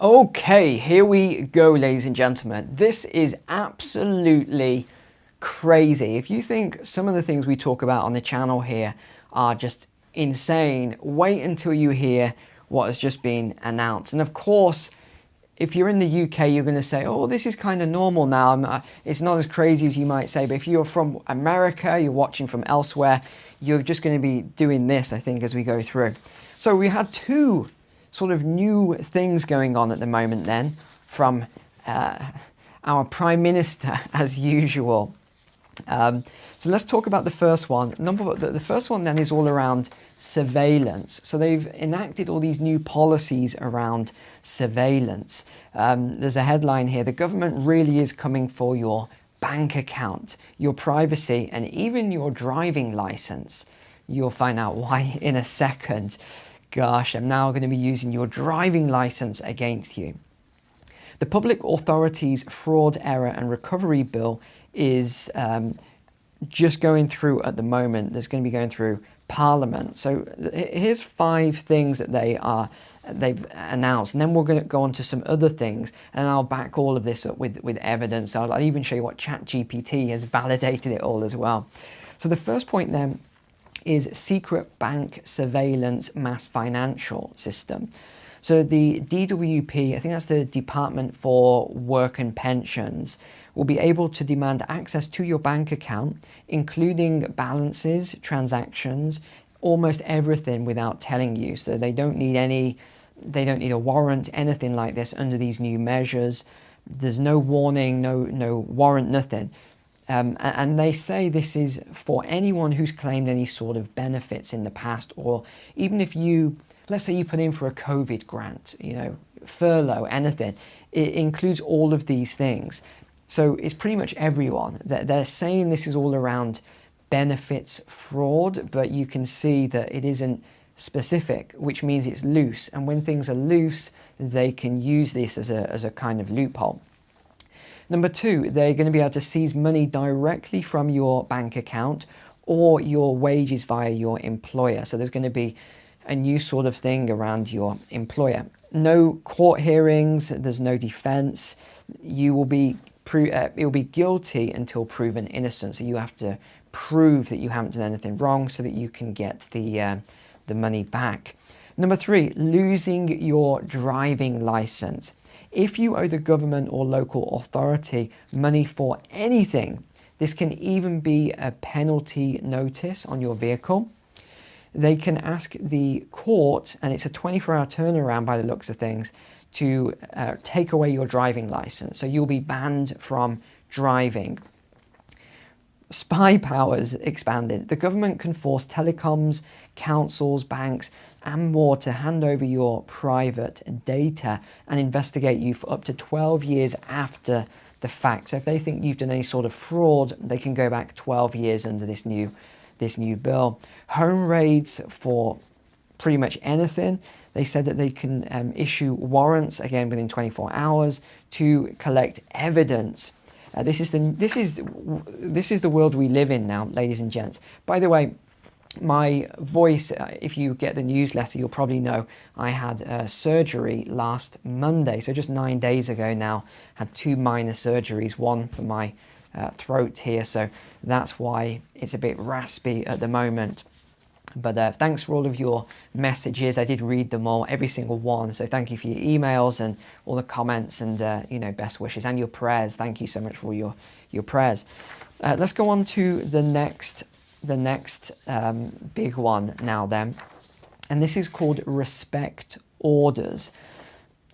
Okay, here we go, ladies and gentlemen. This is absolutely crazy. If you think some of the things we talk about on the channel here are just insane, wait until you hear what has just been announced. And of course, if you're in the UK, you're going to say, oh, this is kind of normal now. It's not as crazy as you might say. But if you're from America, you're watching from elsewhere, you're just going to be doing this, I think, as we go through. So we had two sort of new things going on at the moment then from our Prime Minister, as usual. So let's talk about the first one. The first one then is all around surveillance. So they've enacted all these new policies around surveillance. There's a headline here: the government really is coming for your bank account, your privacy, and even your driving license. You'll find out why in a second. Gosh, I'm now going to be using your driving license against you. The Public Authorities Fraud, Error and Recovery Bill is just going through at the moment. There's going to be going through Parliament. So here's 5 things that they've announced, and then we're going to go on to some other things, and I'll back all of this up with evidence. I'll even show you what ChatGPT has validated it all as well. So the first point then is secret bank surveillance mass financial system. So the DWP, I think that's the Department for Work and Pensions, will be able to demand access to your bank account, including balances, transactions, almost everything without telling you. So they don't need a warrant, anything like this under these new measures. There's no warning, no warrant, nothing. And they say this is for anyone who's claimed any sort of benefits in the past, or even if you, let's say you put in for a COVID grant, furlough, anything, it includes all of these things. So it's pretty much everyone. They're saying this is all around benefits fraud, but you can see that it isn't specific, which means it's loose. And when things are loose, they can use this as a kind of loophole. Number 2, they're going to be able to seize money directly from your bank account or your wages via your employer. So there's going to be a new sort of thing around your employer. No court hearings, there's no defense. You'll be guilty until proven innocent. So you have to prove that you haven't done anything wrong so that you can get the money back. Number 3, losing your driving license. If you owe the government or local authority money for anything, this can even be a penalty notice on your vehicle. They can ask the court, and it's a 24-hour turnaround by the looks of things, to take away your driving license. So you'll be banned from driving. Spy powers expanded. The government can force telecoms, councils, banks, and more to hand over your private data and investigate you for up to 12 years after the fact. So if they think you've done any sort of fraud, they can go back 12 years under this new bill. Home raids for pretty much anything. They said that they can issue warrants, again within 24 hours, to collect evidence. This is the world we live in now, ladies and gents. By the way, my voice, if you get the newsletter, you'll probably know I had surgery last Monday. So just 9 days ago now, had 2 minor surgeries, one for my throat here. So that's why it's a bit raspy at the moment. But thanks for all of your messages. I did read them all, every single one. So thank you for your emails and all the comments and best wishes and your prayers. Thank you so much for your prayers. Let's go on to the next big one now then. And this is called respect orders.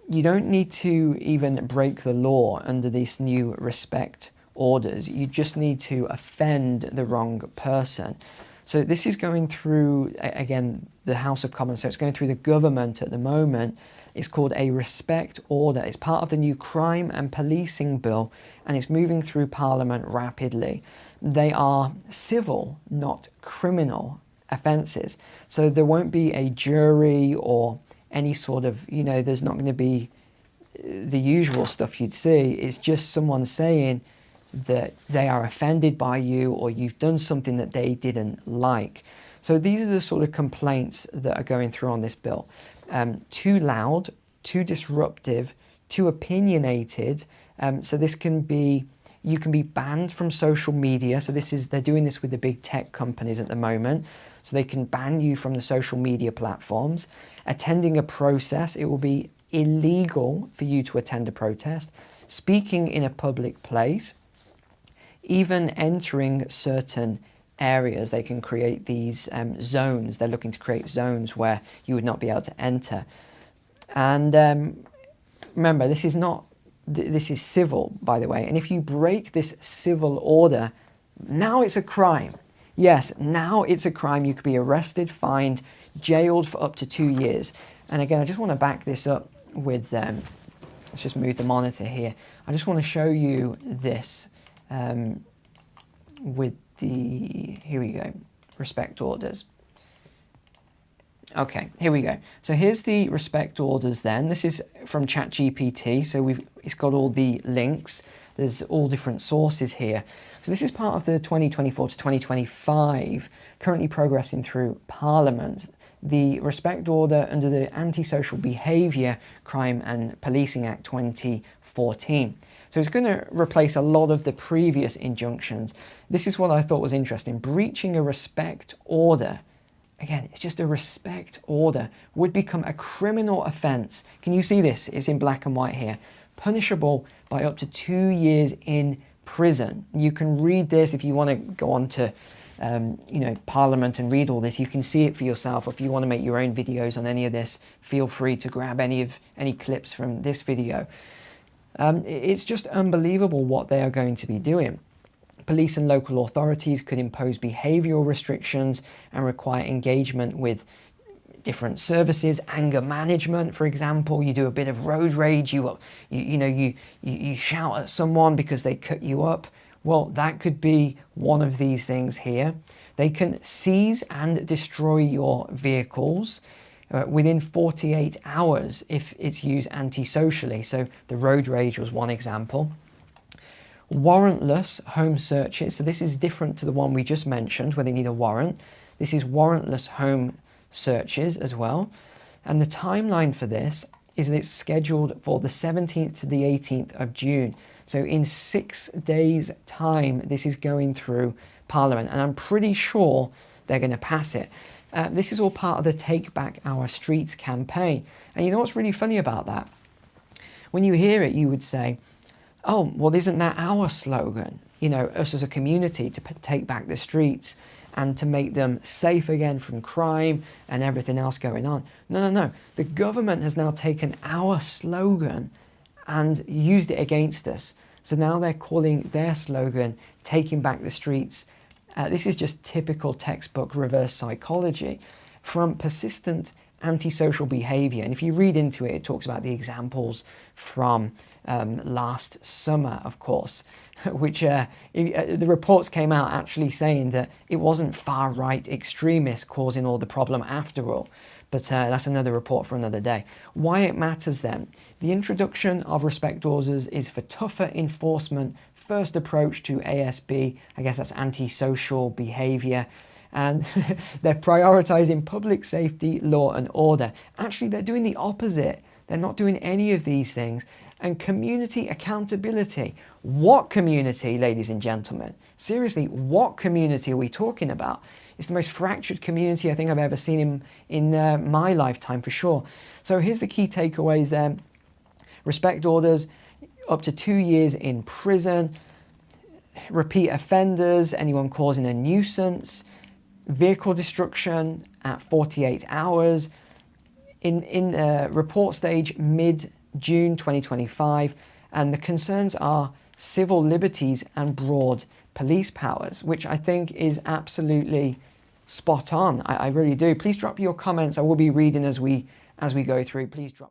You don't need to even break the law under these new respect orders. You just need to offend the wrong person. So this is going through, again, the House of Commons. So it's going through the government at the moment. It's called a respect order. It's part of the new crime and policing bill, and it's moving through Parliament rapidly. They are civil, not criminal offences. So there won't be a jury or any sort of, there's not going to be the usual stuff you'd see. It's just someone saying that they are offended by you or you've done something that they didn't like. So these are the sort of complaints that are going through on this bill. Too loud, too disruptive, too opinionated. So this can be, you can be banned from social media. So they're doing this with the big tech companies at the moment. So they can ban you from the social media platforms. Attending a process, it will be illegal for you to attend a protest. Speaking in a public place, even entering certain areas, they can create these zones. They're looking to create zones where you would not be able to enter. And remember, this is civil, by the way. And if you break this civil order, now it's a crime. Yes, now it's a crime. You could be arrested, fined, jailed for up to 2 years. And again, I just want to back this up with, let's just move the monitor here. I just want to show you this with here we go, respect orders. Okay, here we go. So here's the respect orders then. This is from ChatGPT, so it's got all the links. There's all different sources here. So this is part of the 2024 to 2025, currently progressing through Parliament. The respect order under the Antisocial Behaviour, Crime and Policing Act 2014. So it's going to replace a lot of the previous injunctions. This is what I thought was interesting. Breaching a respect order, again, it's just a respect order, would become a criminal offence. Can you see this? It's in black and white here. Punishable by up to 2 years in prison. You can read this if you want to go on to Parliament and read all this. You can see it for yourself. If you want to make your own videos on any of this, feel free to grab any clips from this video. It's just unbelievable what they are going to be doing. Police and local authorities could impose behavioural restrictions and require engagement with different services. Anger management, for example. You do a bit of road rage, you shout at someone because they cut you up. Well, that could be one of these things here. They can seize and destroy your vehicles within 48 hours if it's used antisocially. So the road rage was one example. Warrantless home searches. So this is different to the one we just mentioned where they need a warrant. This is warrantless home searches as well. And the timeline for this is that it's scheduled for the 17th to the 18th of June. So in 6 days' time, this is going through Parliament, and I'm pretty sure they're going to pass it. This is all part of the Take Back Our Streets campaign. And you know what's really funny about that? When you hear it, you would say, oh, well, isn't that our slogan? You know, us as a community to take back the streets and to make them safe again from crime and everything else going on. No. The government has now taken our slogan and used it against us. So now they're calling their slogan, Taking Back the Streets. This is just typical textbook reverse psychology from persistent antisocial behaviour. And if you read into it, it talks about the examples from last summer, of course, which the reports came out actually saying that it wasn't far-right extremists causing all the problem after all. But that's another report for another day. Why it matters then? The introduction of respect orders is for tougher enforcement, first approach to ASB, I guess that's antisocial behaviour, and they're prioritising public safety, law and order. Actually, they're doing the opposite. They're not doing any of these things. And community accountability. What community, ladies and gentlemen? Seriously, what community are we talking about? It's the most fractured community I think I've ever seen in my lifetime, for sure. So here's the key takeaways there. Respect orders, up to 2 years in prison. Repeat offenders, anyone causing a nuisance. Vehicle destruction at 48 hours. In report stage mid-June 2025. And the concerns are civil liberties and broad police powers, which I think is absolutely spot on. I really do. Please drop your comments. I will be reading as we go through. Please drop.